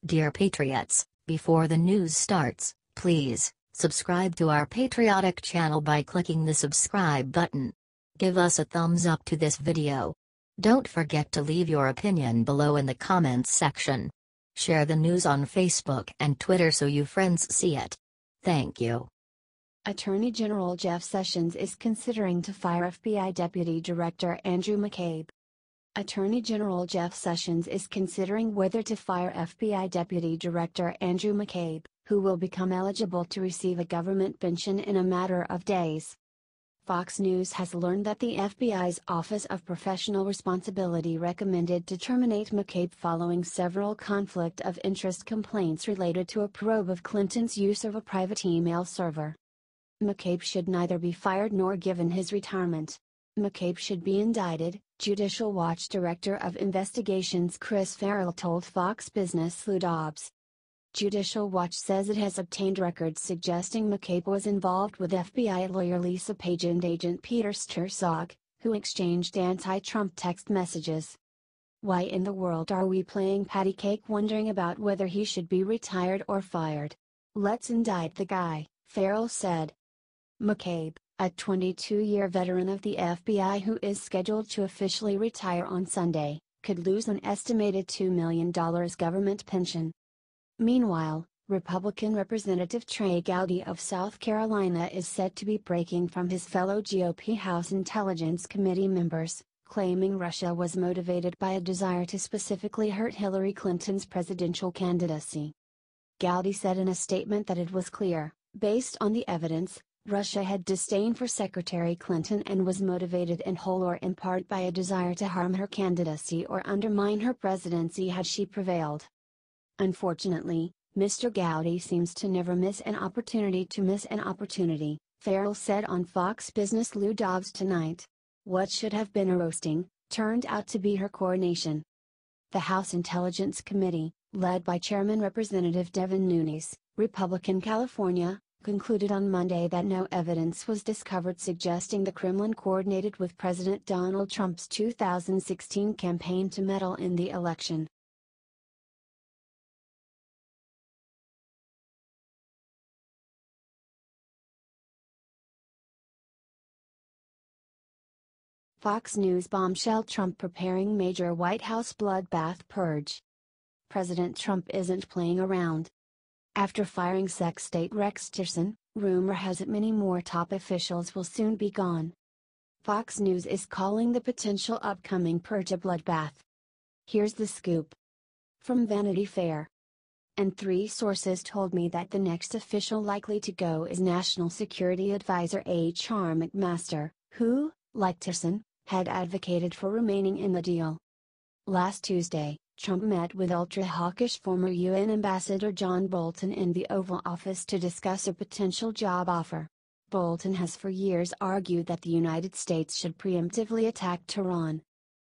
Dear Patriots, before the news starts, please subscribe to our patriotic channel by clicking the subscribe button. Give us a thumbs up to this video. Don't forget to leave your opinion below in the comments section. Share the news on Facebook and Twitter so your friends see it. Thank you. Attorney General Jeff Sessions is considering to fire FBI Deputy Director Andrew McCabe. Attorney General Jeff Sessions is considering whether to fire FBI Deputy Director Andrew McCabe, who will become eligible to receive a government pension in a matter of days. Fox News has learned that the FBI's Office of Professional Responsibility recommended to terminate McCabe following several conflict of interest complaints related to a probe of Clinton's use of a private email server. McCabe should neither be fired nor given his retirement. McCabe should be indicted, Judicial Watch Director of Investigations Chris Farrell told Fox Business Lou Dobbs. Judicial Watch says it has obtained records suggesting McCabe was involved with FBI lawyer Lisa Page and agent Peter Strzok, who exchanged anti-Trump text messages. Why in the world are we playing patty cake wondering about whether he should be retired or fired? Let's indict the guy, Farrell said. McCabe, a 22-year veteran of the FBI who is scheduled to officially retire on Sunday, could lose an estimated $2 million government pension. Meanwhile, Republican Representative Trey Gowdy of South Carolina is said to be breaking from his fellow GOP House Intelligence Committee members, claiming Russia was motivated by a desire to specifically hurt Hillary Clinton's presidential candidacy. Gowdy said in a statement that it was clear, based on the evidence, Russia had disdain for Secretary Clinton and was motivated in whole or in part by a desire to harm her candidacy or undermine her presidency had she prevailed. Unfortunately, Mr. Gowdy seems to never miss an opportunity to miss an opportunity, Farrell said on Fox Business Lou Dobbs tonight. What should have been a roasting, turned out to be her coronation. The House Intelligence Committee, led by Chairman Representative Devin Nunes, Republican California, concluded on Monday that no evidence was discovered suggesting the Kremlin coordinated with President Donald Trump's 2016 campaign to meddle in the election. Fox News bombshell: Trump preparing major White House bloodbath purge. President Trump isn't playing around. After firing sex state Rex Tillerson, rumor has it many more top officials will soon be gone. Fox News is calling the potential upcoming purge a bloodbath. Here's the scoop. From Vanity Fair. And 3 sources told me that the next official likely to go is National Security Advisor H.R. McMaster, who, like Tillerson, had advocated for remaining in the deal. Last Tuesday, Trump met with ultra-hawkish former UN Ambassador John Bolton in the Oval Office to discuss a potential job offer. Bolton has for years argued that the United States should preemptively attack Tehran.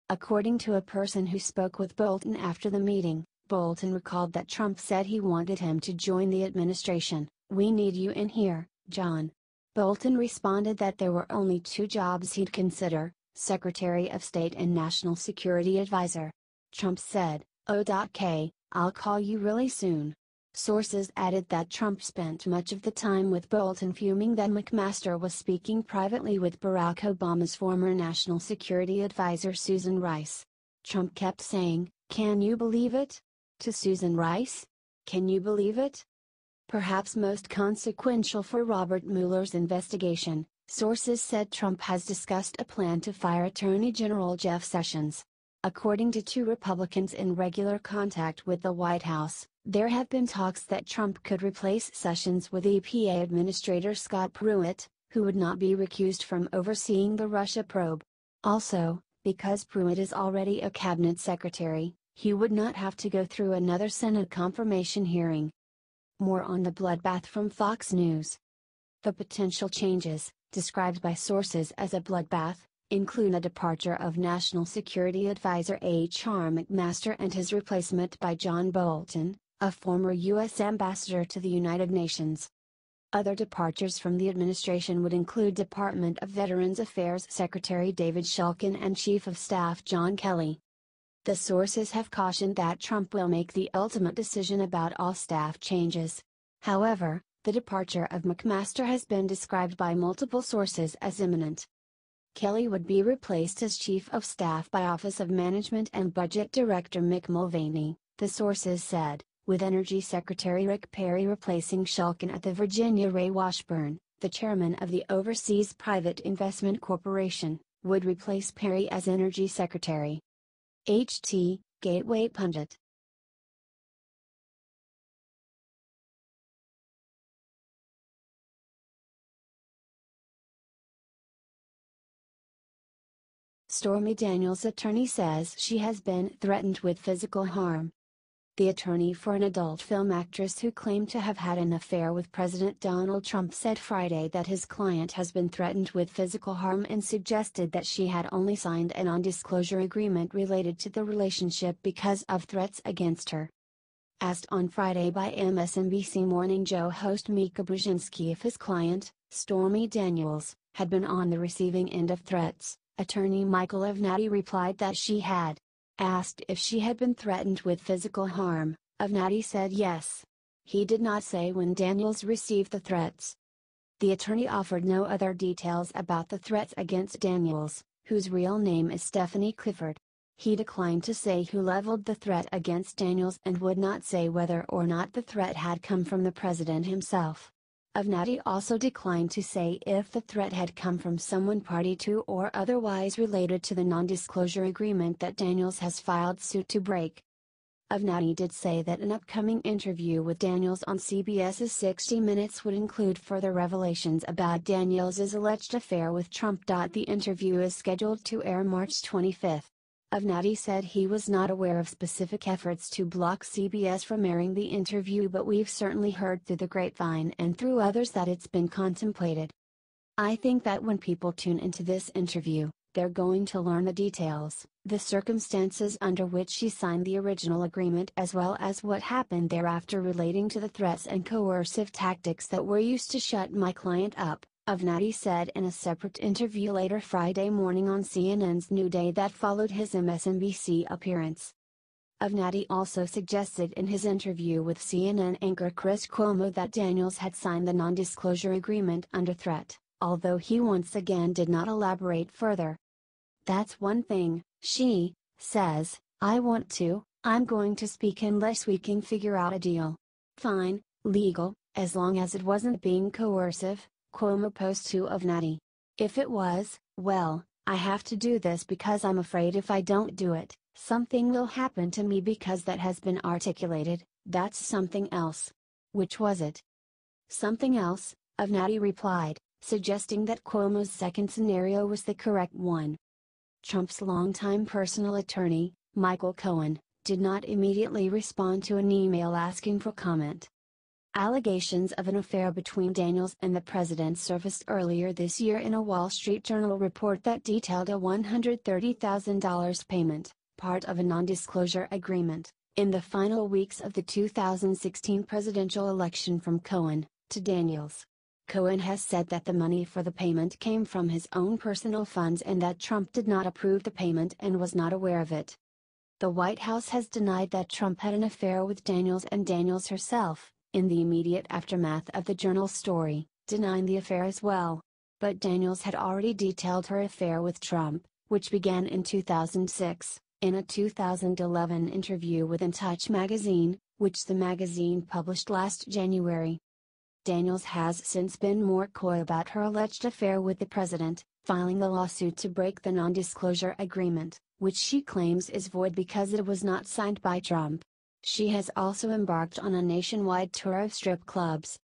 According to a person who spoke with Bolton after the meeting, Bolton recalled that Trump said he wanted him to join the administration. "We need you in here, John." Bolton responded that there were only 2 jobs he'd consider, Secretary of State and National Security Advisor. Trump said, "OK, I'll call you really soon." Sources added that Trump spent much of the time with Bolton fuming that McMaster was speaking privately with Barack Obama's former National Security Advisor Susan Rice. Trump kept saying, "Can you believe it?" to Susan Rice. Can you believe it? Perhaps most consequential for Robert Mueller's investigation, sources said Trump has discussed a plan to fire Attorney General Jeff Sessions. According to 2 Republicans in regular contact with the White House, there have been talks that Trump could replace Sessions with EPA Administrator Scott Pruitt, who would not be recused from overseeing the Russia probe. Also, because Pruitt is already a cabinet secretary, he would not have to go through another Senate confirmation hearing. More on the bloodbath from Fox News. The potential changes, described by sources as a bloodbath, include a departure of National Security Advisor H.R. McMaster and his replacement by John Bolton, a former U.S. ambassador to the United Nations. Other departures from the administration would include Department of Veterans Affairs Secretary David Shulkin and Chief of Staff John Kelly. The sources have cautioned that Trump will make the ultimate decision about all staff changes. However, the departure of McMaster has been described by multiple sources as imminent. Kelly would be replaced as Chief of Staff by Office of Management and Budget Director Mick Mulvaney, the sources said, with Energy Secretary Rick Perry replacing Shulkin at the Virginia. Ray Washburn, the chairman of the Overseas Private Investment Corporation, would replace Perry as Energy Secretary. HT, Gateway Pundit. Stormy Daniels' attorney says she has been threatened with physical harm. The attorney for an adult film actress who claimed to have had an affair with President Donald Trump said Friday that his client has been threatened with physical harm and suggested that she had only signed a non-disclosure agreement related to the relationship because of threats against her. Asked on Friday by MSNBC Morning Joe host Mika Brzezinski if his client, Stormy Daniels, had been on the receiving end of threats, attorney Michael Avenatti replied that she had. Asked if she had been threatened with physical harm, Avenatti said yes. He did not say when Daniels received the threats. The attorney offered no other details about the threats against Daniels, whose real name is Stephanie Clifford. He declined to say who leveled the threat against Daniels and would not say whether or not the threat had come from the president himself. Avenatti also declined to say if the threat had come from someone party to or otherwise related to the non-disclosure agreement that Daniels has filed suit to break. Avenatti did say that an upcoming interview with Daniels on CBS's 60 Minutes would include further revelations about Daniels' alleged affair with Trump. The interview is scheduled to air March 25. Avenatti said he was not aware of specific efforts to block CBS from airing the interview, but we've certainly heard through the grapevine and through others that it's been contemplated. I think that when people tune into this interview, they're going to learn the details, the circumstances under which she signed the original agreement, as well as what happened thereafter relating to the threats and coercive tactics that were used to shut my client up, Avenatti said in a separate interview later Friday morning on CNN's New Day that followed his MSNBC appearance. Avenatti also suggested in his interview with CNN anchor Chris Cuomo that Daniels had signed the non-disclosure agreement under threat, although he once again did not elaborate further. That's one thing, she says, I'm going to speak unless we can figure out a deal. Fine, legal, as long as it wasn't being coercive, Cuomo posed to Avenatti. If it was, well, I have to do this because I'm afraid if I don't do it, something will happen to me because that has been articulated. That's something else. Which was it? Something else, Avenatti replied, suggesting that Cuomo's second scenario was the correct one. Trump's longtime personal attorney, Michael Cohen, did not immediately respond to an email asking for comment. Allegations of an affair between Daniels and the president surfaced earlier this year in a Wall Street Journal report that detailed a $130,000 payment, part of a non-disclosure agreement, in the final weeks of the 2016 presidential election from Cohen, to Daniels. Cohen has said that the money for the payment came from his own personal funds and that Trump did not approve the payment and was not aware of it. The White House has denied that Trump had an affair with Daniels and Daniels herself, in the immediate aftermath of the Journal story, denying the affair as well. But Daniels had already detailed her affair with Trump, which began in 2006, in a 2011 interview with In Touch magazine, which the magazine published last January. Daniels has since been more coy about her alleged affair with the president, filing a lawsuit to break the non-disclosure agreement, which she claims is void because it was not signed by Trump. She has also embarked on a nationwide tour of strip clubs.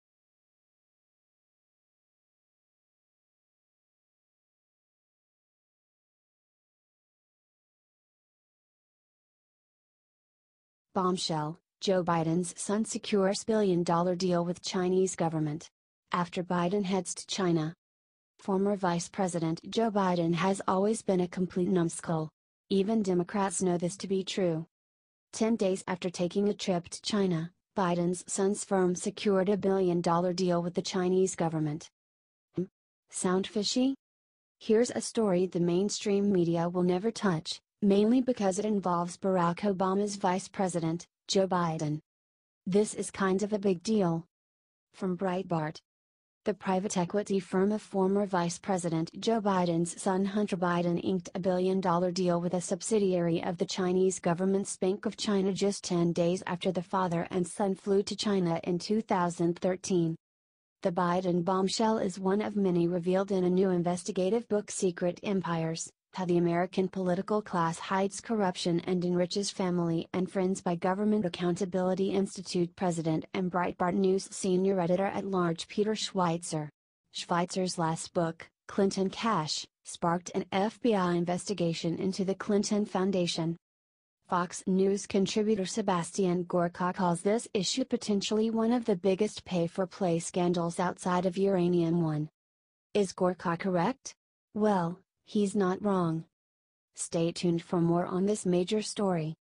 Bombshell, Joe Biden's son secures billion-dollar deal with Chinese government. After Biden heads to China. Former Vice President Joe Biden has always been a complete numbskull. Even Democrats know this to be true. 10 days after taking a trip to China, Biden's son's firm secured a billion-dollar deal with the Chinese government. Sound fishy? Here's a story the mainstream media will never touch. mainly because it involves Barack Obama's vice president, Joe Biden. This is kind of a big deal. From Breitbart. The private equity firm of former Vice President Joe Biden's son Hunter Biden inked a billion-dollar deal with a subsidiary of the Chinese government's Bank of China just 10 days after the father and son flew to China in 2013. The Biden Bombshell is one of many revealed in a new investigative book, Secret Empires: How the American Political Class Hides Corruption and Enriches Family and Friends by Government Accountability Institute President and Breitbart News Senior Editor-at-Large Peter Schweitzer. Schweitzer's last book, Clinton Cash, sparked an FBI investigation into the Clinton Foundation. Fox News contributor Sebastian Gorka calls this issue potentially one of the biggest pay-for-play scandals outside of Uranium One. Is Gorka correct? Well, he's not wrong. Stay tuned for more on this major story.